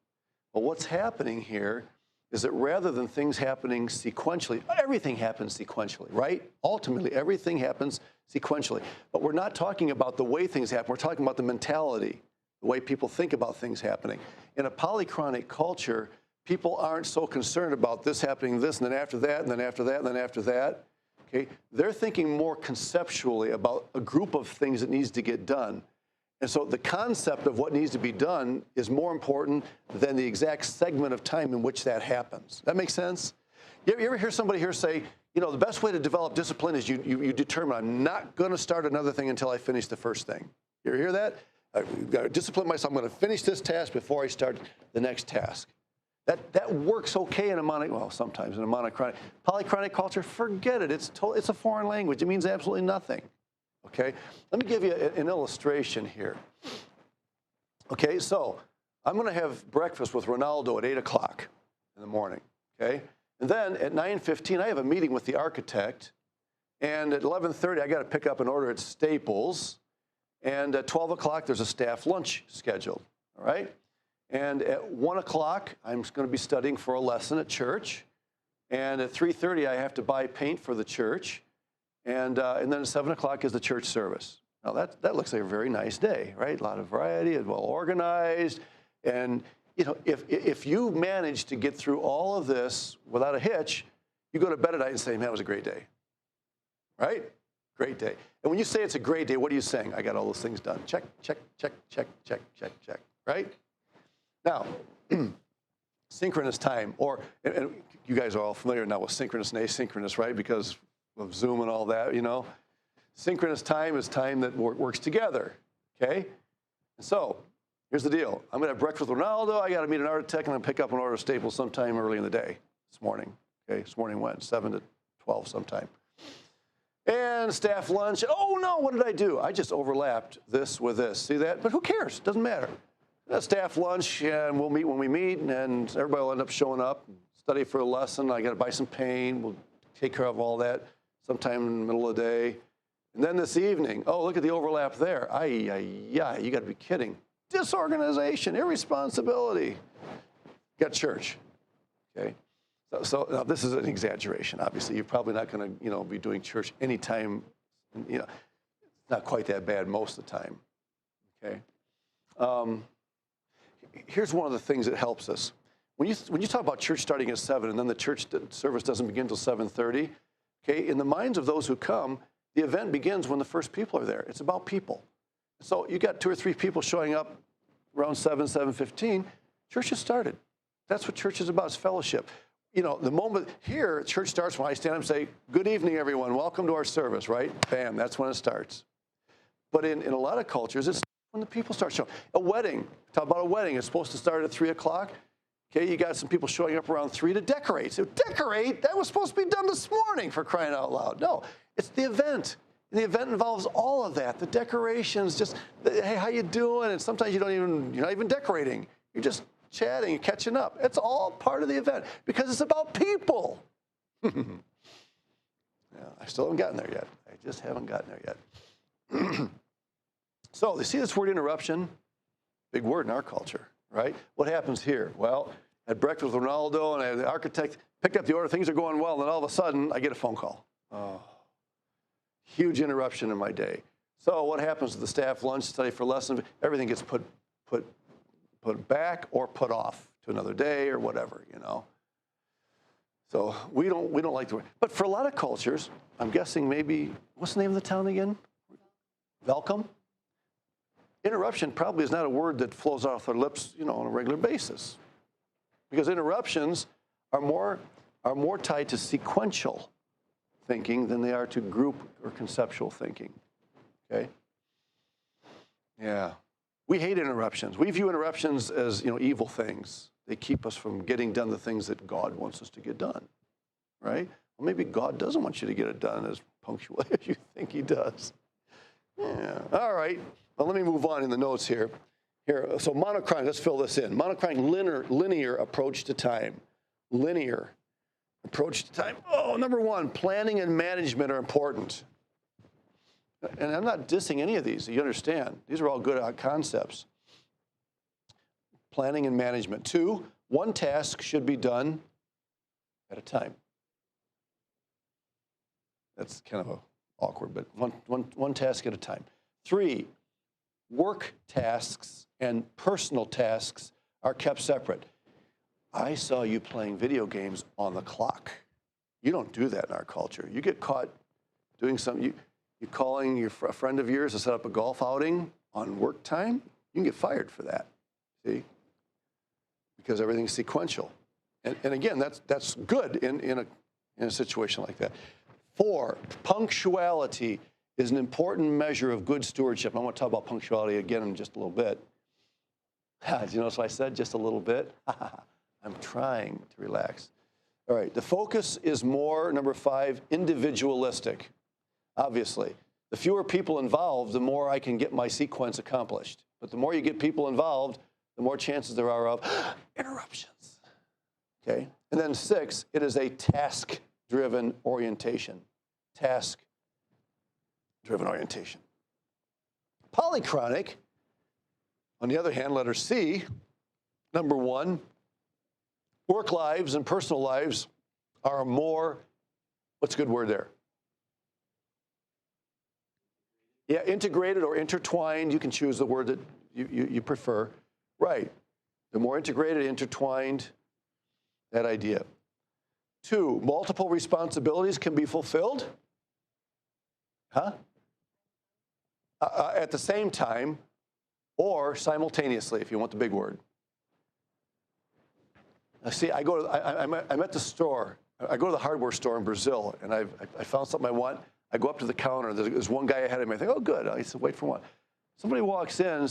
Well, what's happening here is that rather than things happening sequentially, everything happens sequentially, right? Ultimately, everything happens sequentially. But we're not talking about the way things happen. We're talking about the mentality, the way people think about things happening. In a polychronic culture, people aren't so concerned about this happening, this, and then after that, and then after that, and then after that. Okay? They're thinking more conceptually about a group of things that needs to get done. And so the concept of what needs to be done is more important than the exact segment of time in which that happens. That makes sense? You ever hear somebody here say, you know, the best way to develop discipline is you determine I'm not going to start another thing until I finish the first thing. You ever hear that? I've got to discipline myself. I'm going to finish this task before I start the next task. That works okay in a sometimes in a monochronic. Polychronic culture, forget it. It's a foreign language. It means absolutely nothing. Okay, let me give you an illustration here. Okay, so I'm going to have breakfast with Ronaldo at 8 o'clock in the morning. Okay, and then at 9:15 I have a meeting with the architect, and at 11:30 I got to pick up an order at Staples, and at 12 o'clock there's a staff lunch scheduled. All right, and at 1 o'clock I'm going to be studying for a lesson at church, and at 3:30 I have to buy paint for the church. And then at 7 o'clock is the church service. Now that looks like a very nice day, right? A lot of variety, well organized, and you know if you manage to get through all of this without a hitch, you go to bed at night and say, "Man, it was a great day," right? Great day. And when you say it's a great day, what are you saying? I got all those things done. Check, check, check, check, check, check, check. Right? Now, synchronous time, and you guys are all familiar now with synchronous and asynchronous, right? Because of Zoom and all that, you know. Synchronous time is time that works together, okay? And so, here's the deal. I'm going to have breakfast with Ronaldo. I got to meet an architect, and I'm going to pick up an order of Staples sometime early in the day this morning, okay? This morning when? 7 to 12 sometime. And staff lunch. Oh, no, what did I do? I just overlapped this with this. See that? But who cares? Doesn't matter. Staff lunch, and we'll meet when we meet, and everybody will end up showing up, study for a lesson. I got to buy some paint. We'll take care of all that sometime in the middle of the day. And then this evening, oh, look at the overlap there. You got to be kidding. Disorganization, irresponsibility. Got church, okay? So now this is an exaggeration, obviously. You're probably not going to, be doing church anytime, it's not quite that bad most of the time, okay? Here's one of the things that helps us. When you talk about church starting at 7 and then the church service doesn't begin until 7:30, okay, in the minds of those who come, the event begins when the first people are there. It's about people. So you got 2 or 3 people showing up around 7:15, church has started. That's what church is about, is fellowship. The moment here, church starts when I stand up and say, good evening, everyone. Welcome to our service, right? Bam, that's when it starts. But in a lot of cultures, it's when the people start showing. A wedding, talk about a wedding. It's supposed to start at 3 o'clock. Okay, you got some people showing up around 3 to decorate. So decorate? That was supposed to be done this morning, for crying out loud. No, it's the event. And the event involves all of that. The decorations, just, hey, how you doing? And sometimes you're not even decorating. You're just chatting, catching up. It's all part of the event because it's about people. Yeah, I still haven't gotten there yet. I just haven't gotten there yet. So you see this word interruption? Big word in our culture, right? What happens here? Well, had breakfast with Ronaldo, and I had the architect pick up the order. Things are going well, and then all of a sudden, I get a phone call. Oh, huge interruption in my day. So what happens to the staff lunch study for lesson? Everything gets put back or put off to another day or whatever, you know. So we don't like the word. But for a lot of cultures, I'm guessing maybe, what's the name of the town again? Welcome. Interruption probably is not a word that flows off their lips, you know, on a regular basis, because interruptions are more tied to sequential thinking than they are to group or conceptual thinking. Okay. Yeah. We hate interruptions. We view interruptions as, you know, evil things. They keep us from getting done the things that God wants us to get done, right? Well, maybe God doesn't want you to get it done as punctually as you think he does. Yeah. All right. Well, let me move on in the notes here. So monochronic, let's fill this in. Monochronic linear approach to time. Linear approach to time. Oh, number one, planning and management are important. And I'm not dissing any of these, you understand. These are all good concepts. Planning and management. Two, one task should be done at a time. That's kind of awkward, but one task at a time. Three, work tasks and personal tasks are kept separate. I saw you playing video games on the clock. You don't do that in our culture. You get caught doing something, you're calling a friend of yours to set up a golf outing on work time, you can get fired for that, see? Because everything's sequential. And again, that's good in a situation like that. Four, punctuality is an important measure of good stewardship. I want to talk about punctuality again in just a little bit. Did you notice what I said? Just a little bit? I'm trying to relax. All right, the focus is more, number five, individualistic. Obviously, the fewer people involved, the more I can get my sequence accomplished. But the more you get people involved, the more chances there are of interruptions. Okay? And then six, it is a task-driven orientation. Task-driven orientation. Polychronic, on the other hand, letter C, number one, work lives and personal lives are more, what's a good word there? Yeah, integrated or intertwined. You can choose the word that you prefer. Right. The more integrated, intertwined, that idea. Two, multiple responsibilities can be fulfilled. Huh? At the same time or simultaneously, if you want the big word. Now, see, I'm at the store. I go to the hardware store in Brazil, and I found something I want. I go up to the counter. There's one guy ahead of me. I think, oh, good. I said, wait for one. Somebody walks in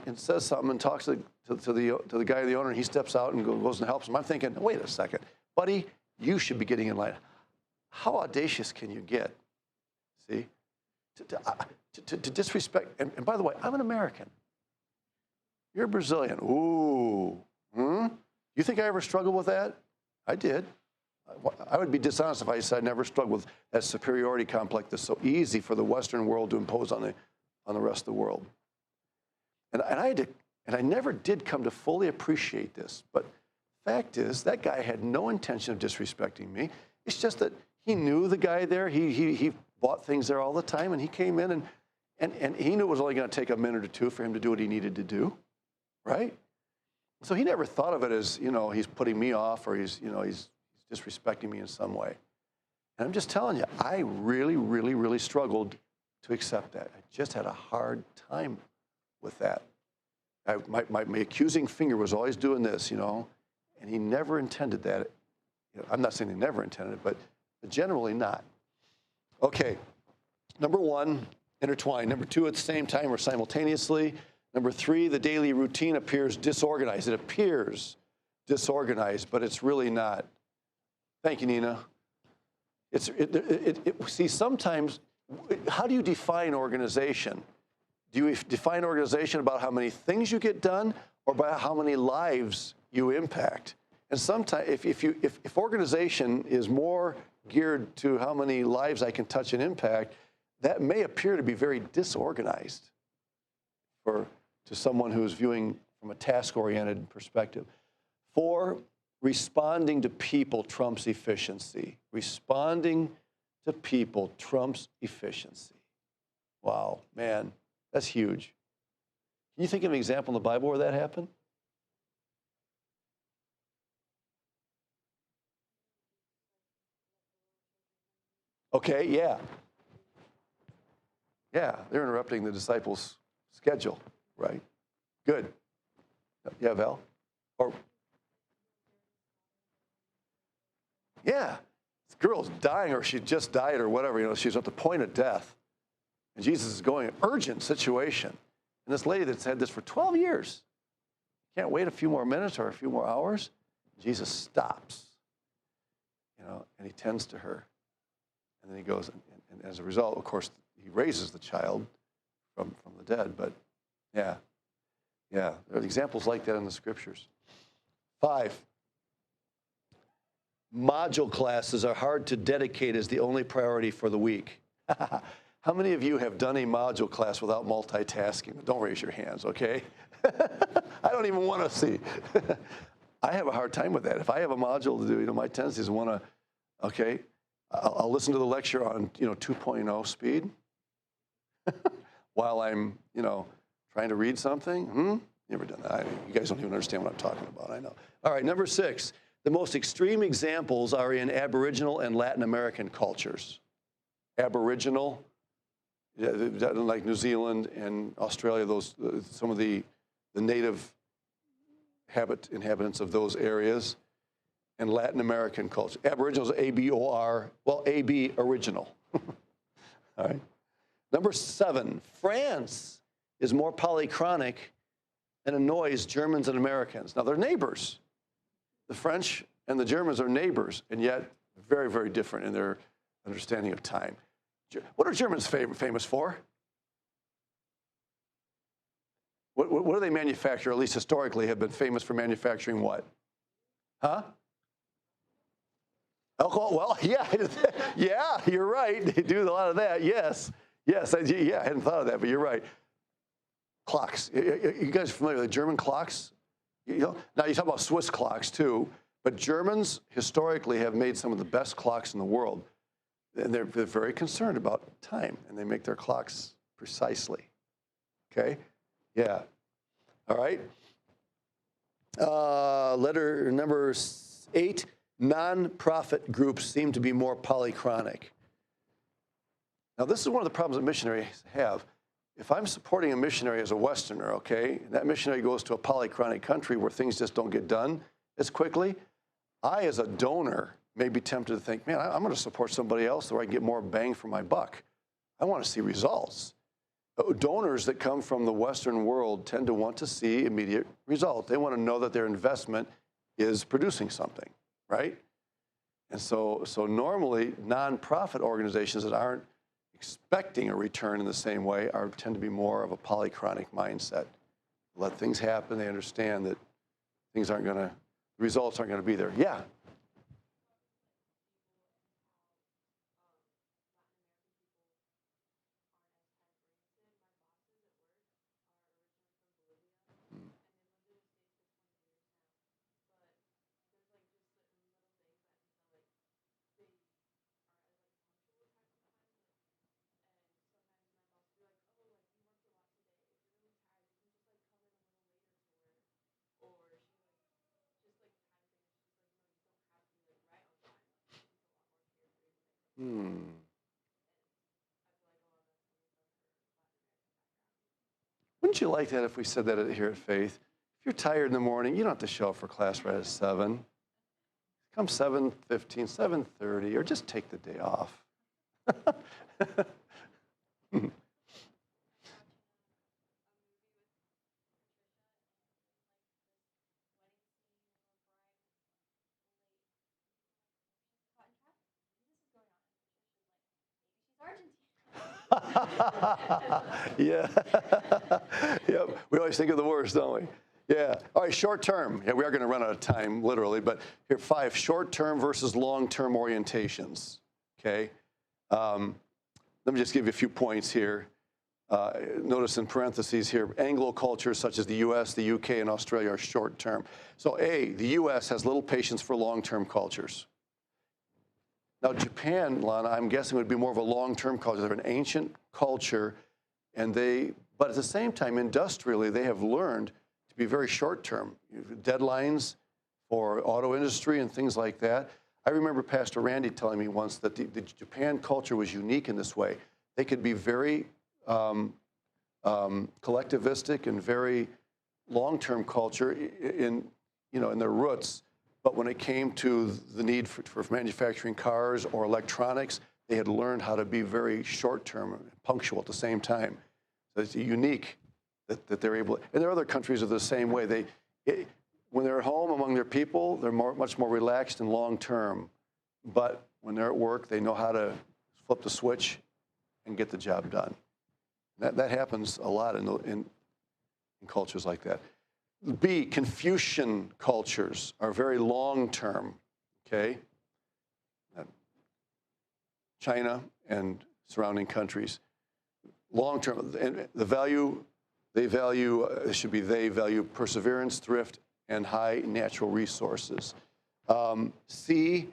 and says something and talks to the guy, the owner, and he steps out and goes and helps him. I'm thinking, wait a second, buddy, you should be getting in line. How audacious can you get? See, to disrespect. And by the way, I'm an American. You're a Brazilian. Ooh. You think I ever struggled with that? I did. I would be dishonest if I said I never struggled with that superiority complex that's so easy for the Western world to impose on the rest of the world. And I never did come to fully appreciate this. But fact is, that guy had no intention of disrespecting me. It's just that he knew the guy there. He bought things there all the time, and he came in and he knew it was only going to take a minute or two for him to do what he needed to do, right? So he never thought of it as, he's putting me off or he's disrespecting me in some way. And I'm just telling you, I really, really, really struggled to accept that. I just had a hard time with that. My accusing finger was always doing this, and he never intended that. I'm not saying he never intended it, but generally not. Okay, number one, intertwined. Number two, at the same time or simultaneously. Number three, the daily routine appears disorganized. It appears disorganized, but it's really not. Thank you, Nina. See, sometimes, how do you define organization? Do you define organization about how many things you get done or by how many lives you impact? And sometimes, if organization is more geared to how many lives I can touch and impact, that may appear to be very disorganized to someone who's viewing from a task-oriented perspective. 4, responding to people trumps efficiency. Responding to people trumps efficiency. Wow, man, that's huge. Can you think of an example in the Bible where that happened? Okay, yeah. Yeah, they're interrupting the disciples' schedule, right? Good. Yeah, Val? Or, yeah, this girl's dying or she just died or whatever, she's at the point of death. And Jesus is going, urgent situation. And this lady that's had this for 12 years, can't wait a few more minutes or a few more hours. Jesus stops, and he tends to her. And then he goes, and as a result, of course, he raises the child from the dead. But yeah, there are examples like that in the scriptures. 5, module classes are hard to dedicate as the only priority for the week. How many of you have done a module class without multitasking? Don't raise your hands, okay? I don't even want to see. I have a hard time with that. If I have a module to do, my tendency is to want to, okay, I'll listen to the lecture on, 2.0 speed while I'm, trying to read something. Never done that. You guys don't even understand what I'm talking about. I know. All right, number 6. The most extreme examples are in Aboriginal and Latin American cultures. Aboriginal, like New Zealand and Australia, those some of the native inhabitants of those areas, and Latin American culture. Aboriginals, A-B-O-R, A-B, original. All right. Number 7, France is more polychronic and annoys Germans and Americans. Now, they're neighbors. The French and the Germans are neighbors, and yet very, very different in their understanding of time. What are Germans famous for? What do they manufacture, at least historically, have been famous for manufacturing what? Huh? Alcohol? Well, yeah. Yeah, you're right. They do a lot of that, yes. Yes, I hadn't thought of that, but you're right. Clocks. You guys are familiar with the German clocks? Now, you talk about Swiss clocks, too, but Germans historically have made some of the best clocks in the world. And they're very concerned about time, and they make their clocks precisely. Okay? Yeah. All right. Letter number 8, nonprofit groups seem to be more polychronic. Now, this is one of the problems that missionaries have. If I'm supporting a missionary as a Westerner, okay, and that missionary goes to a polychronic country where things just don't get done as quickly, I, as a donor, may be tempted to think, man, I'm going to support somebody else where I can get more bang for my buck. I want to see results. Donors that come from the Western world tend to want to see immediate results. They want to know that their investment is producing something, right? And so normally, nonprofit organizations that aren't expecting a return in the same way tend to be more of a polychronic mindset. Let things happen. They understand that the results aren't going to be there. Yeah. Wouldn't you like that if we said that here at Faith? If you're tired in the morning, you don't have to show up for class right at 7. Come 7:15, 7:30, or just take the day off. Yeah. Yep. We always think of the worst, don't we? Yeah. All right, short term. Yeah, we are going to run out of time, literally, but here, 5 short-term versus long-term orientations. Okay. Let me just give you a few points here. Notice in parentheses here, Anglo cultures such as the US, the UK, and Australia are short term. So A, the US has little patience for long-term cultures. Now Japan, Lana, I'm guessing would be more of a long-term culture. They're an ancient culture, but at the same time, industrially, they have learned to be very short-term. Deadlines for auto industry and things like that. I remember Pastor Randy telling me once that the Japan culture was unique in this way. They could be very collectivistic and very long-term culture in their roots. But when it came to the need for manufacturing cars or electronics, they had learned how to be very short-term and punctual at the same time. So it's unique that they're able. And there are other countries that are the same way. When they're at home among their people, they're much more relaxed and long-term. But when they're at work, they know how to flip the switch and get the job done. That happens a lot in cultures like that. B, Confucian cultures are very long-term, okay? China and surrounding countries. Long-term, and they value perseverance, thrift, and high natural resources. C,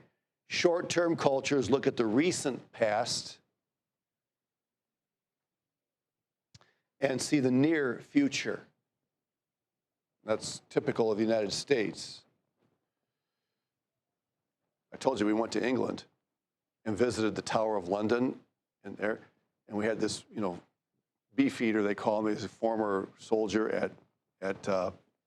short-term cultures look at the recent past and see the near future. That's typical of the United States. I told you we went to England and visited the Tower of London, and we had this, beefeater, they call him. He's a former soldier at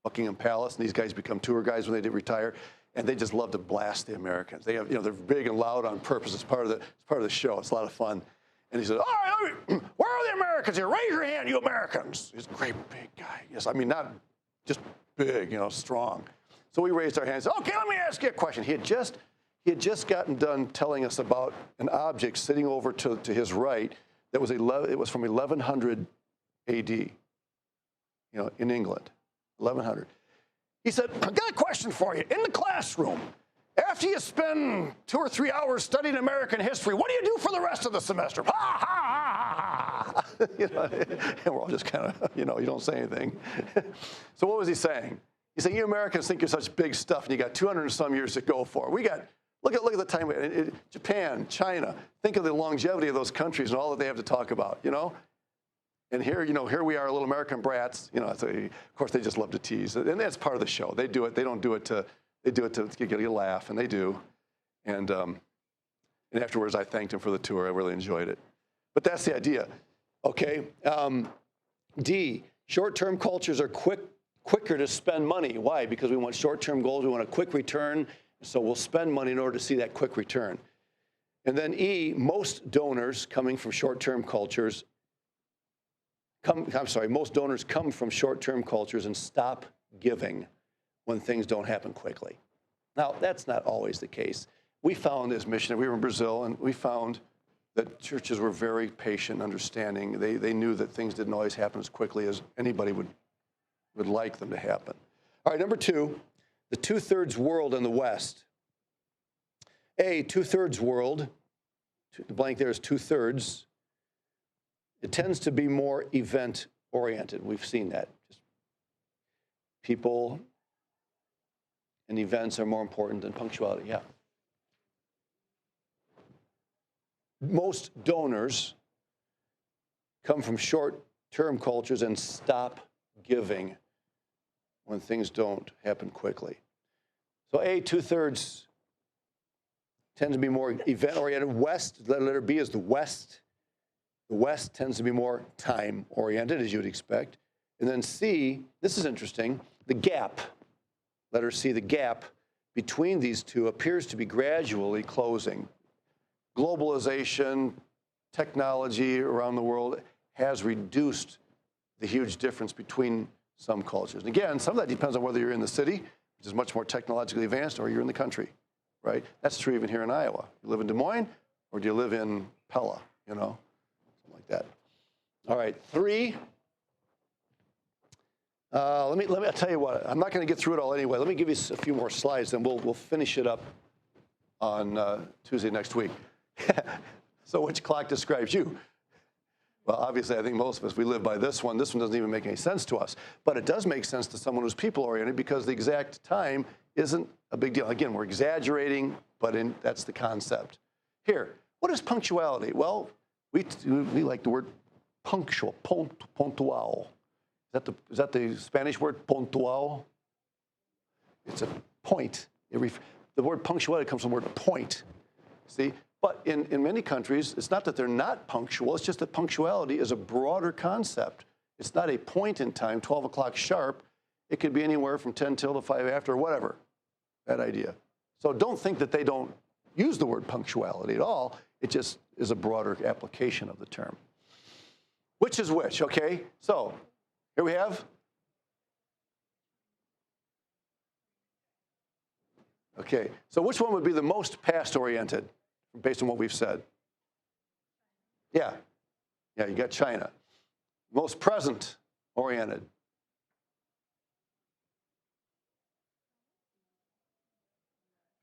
Buckingham Palace, and these guys become tour guides when they did retire, and they just love to blast the Americans. They have, they're big and loud on purpose. It's part of the show. It's a lot of fun. And he said, "All right, where are the Americans here? Raise your hand, you Americans." He's a great big guy. Yes, I mean not just big, strong. So we raised our hands. Okay, let me ask you a question. He had just gotten done telling us about an object sitting over to his right that was it was from 1100 A.D. In England, 1100. He said, "I got a question for you. In the classroom, after you spend 2 or 3 hours studying American history, what do you do for the rest of the semester?" Ha ha ha ha. And we're all just kind of, you don't say anything. So what was he saying? He's saying, you Americans think you're such big stuff, and you got 200 and some years to go for. Look at the time. Japan, China. Think of the longevity of those countries and all that they have to talk about. And here, here we are, little American brats. Of course, they just love to tease, and that's part of the show. They do it. They don't do it to. They do it to get a laugh, and they do. And afterwards, I thanked him for the tour. I really enjoyed it. But that's the idea. Okay. D, short-term cultures are quicker to spend money. Why? Because we want short-term goals. We want a quick return. So we'll spend money in order to see that quick return. And then E, most donors coming from short-term cultures most donors come from short-term cultures and stop giving when things don't happen quickly. Now, that's not always the case. We found as missionaries, we were in Brazil, and we found that churches were very patient, understanding. They knew that things didn't always happen as quickly as anybody would like them to happen. All right, number 2, the 2/3 world in the West. A, 2/3 world, the blank there is 2/3. It tends to be more event-oriented. We've seen that. Just people and events are more important than punctuality, yeah. Most donors come from short-term cultures and stop giving when things don't happen quickly. So A, 2/3 tend to be more event-oriented. West, letter B is the West. The West tends to be more time-oriented, as you would expect. And then C, this is interesting, the gap, letter C, the gap between these two appears to be gradually closing. Globalization, technology around the world has reduced the huge difference between some cultures. And again, some of that depends on whether you're in the city, which is much more technologically advanced, or you're in the country, right? That's true even here in Iowa. You live in Des Moines, or do you live in Pella, something like that. All right, 3. Let me. I'll tell you what. I'm not going to get through it all anyway. Let me give you a few more slides, then we'll finish it up on Tuesday next week. So, which clock describes you? Well, obviously, I think most of us, we live by this one. This one doesn't even make any sense to us. But it does make sense to someone who's people-oriented because the exact time isn't a big deal. Again, we're exaggerating, but that's the concept. Here, what is punctuality? Well, we like the word punctual, puntual. Is that the Spanish word, puntual? It's a point. The word punctuality comes from the word point. See? But in many countries, it's not that they're not punctual, it's just that punctuality is a broader concept. It's not a point in time, 12 o'clock sharp. It could be anywhere from 10 till to 5 after, or whatever, that idea. So don't think that they don't use the word punctuality at all. It just is a broader application of the term. Which is which, okay? So here we have. Okay, so which one would be the most past-oriented based on what we've said? Yeah, you got China. Most present-oriented.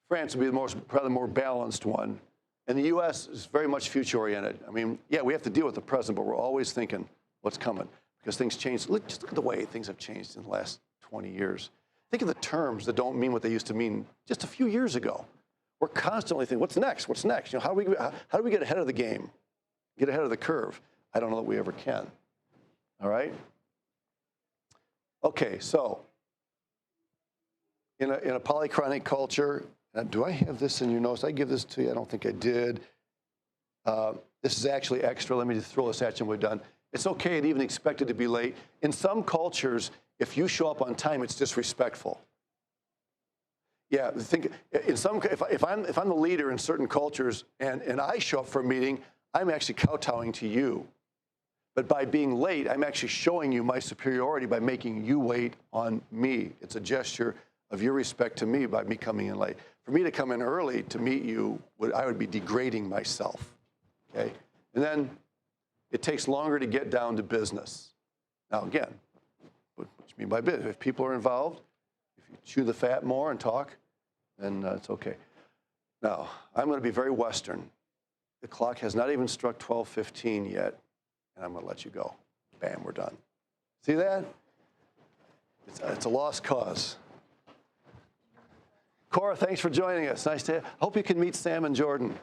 France would be probably the more balanced one. And the U.S. is very much future-oriented. I mean, yeah, we have to deal with the present, but we're always thinking what's coming because things change. Just look at the way things have changed in the last 20 years. Think of the terms that don't mean what they used to mean just a few years ago. We're constantly thinking, what's next? What's next? How do we get ahead of the game, get ahead of the curve? I don't know that we ever can. All right? Okay, so in a polychronic culture, do I have this in your notes? Did I give this to you? I don't think I did. This is actually extra. Let me just throw this at you and we're done. It's okay to even expect it to be late. In some cultures, if you show up on time, it's disrespectful. Yeah, think if I'm the leader in certain cultures and I show up for a meeting, I'm actually kowtowing to you. But by being late, I'm actually showing you my superiority by making you wait on me. It's a gesture of your respect to me by me coming in late. For me to come in early to meet you, I would be degrading myself. Okay, and then it takes longer to get down to business. Now again, what do you mean by business? If people are involved, if you chew the fat more and talk, then it's okay. Now, I'm going to be very Western. The clock has not even struck 12:15 yet, and I'm going to let you go. Bam, we're done. See that? It's a lost cause. Cora, thanks for joining us. Nice to I hope you can meet Sam and Jordan.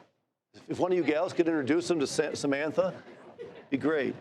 If one of you gals could introduce them to Samantha, it'd be great.